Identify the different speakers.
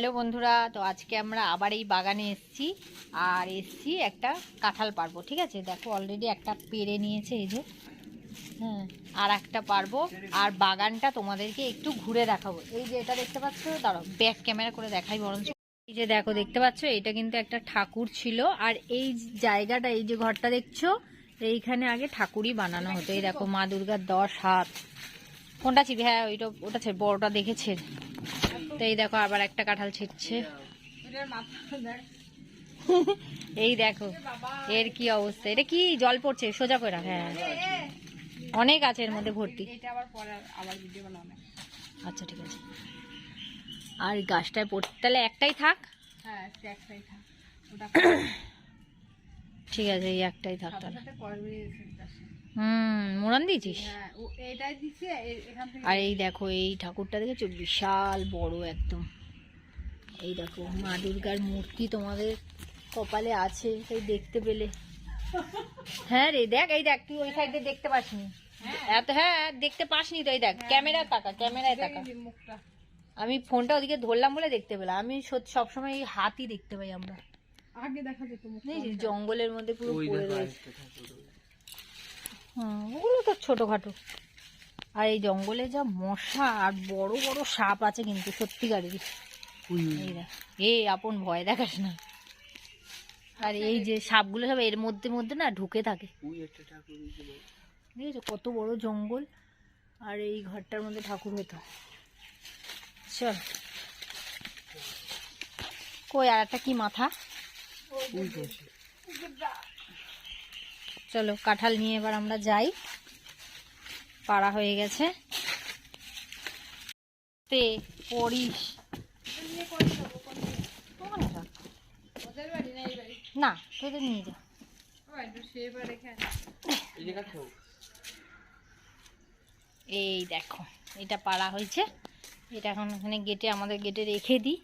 Speaker 1: Hello বন্ধুরা, তো আজকে আমরা আবার এই বাগানে এসেছি আর এসেছি একটা কাঁঠাল পারবো। ঠিক আছে, দেখো অলরেডি একটা পেরে নিয়েছে এই যে। হ্যাঁ, আর একটা পারবো। আর বাগানটা তোমাদেরকে একটু ঘুরে দেখাবো। এই যে এটা দেখতে পাচ্ছ, দাঁড়াও ব্যাক ক্যামেরা করে দেখাই বরঞ্চ। এই যে দেখো, দেখতে পাচ্ছ এটা কিন্তু একটা ঠাকুর ছিল। আর এই জায়গাটা, এই যে ঘরটা দেখছো, এইখানে আগে ঠাকুরই বানানো হতো। এই দেখো মা দুর্গার 10 হাত। কোনটা ছিবি? হ্যাঁ ওটা ছিল, বড়টা দেখেছে। তো এই দেখো আবার একটা কাঁঠাল ছিটছে। এই দেখো এর কি অবস্থা। এটা কি জল পড়ছে? সোজা করে। হ্যাঁ, অনেক আছে এর মধ্যে ভর্তি। আচ্ছা ঠিক আছে। আর গাছটায় পড়তে তাহলে একটাই থাক। ঠিক আছে, এই একটাই থাক তাহলে। মোড়ান দিয়েছিস। আর এই দেখো এই ঠাকুরটা দেখেছো, বিশাল বড় একদম। এই দেখো মা দুর্গার মূর্তি তোমাদের কপালে আছে, তাই দেখতে পেলে। হ্যাঁ রে, দেখ এই দেখ, তুই ওই সাইডে দেখতে পাসনি এত। হ্যাঁ দেখতে পাসনি তো। এই দেখ ক্যামেরা তাকা, ক্যামেরায় তাকা। আমি ফোনটা ওদিকে ধরলাম বলে দেখতে পেলাম। আমি সবসময় এই হাতই দেখতে পাই আমরা।
Speaker 2: আগে দেখা যেত
Speaker 1: জঙ্গলের মধ্যে পুরো পড়ে রয়েছে। ওগুলো তো ছোটখাটো। আর এই জঙ্গলে যা মশা আর বড় বড় সাপ আছে কিন্তু সত্যিকারেরই। এই আপন ভয় দেখাস না। আর এই যে সাপগুলো সব এর মধ্যে মধ্যে না ঢুকে থাকে। দেখেছো কত বড় জঙ্গল। আর এই ঘরটার মধ্যে ঠাকুর হতো। চল, কই আর একটা কি মাথা। চলো কাঁঠাল নিয়ে এবার আমরা যাই। পাড়া হয়ে গেছে। তে পড়িস না, তোদের নিয়ে যা। এই দেখো এটা পাড়া হয়েছে। এটা এখন এখানে গেটে, আমাদের গেটে রেখে দিই।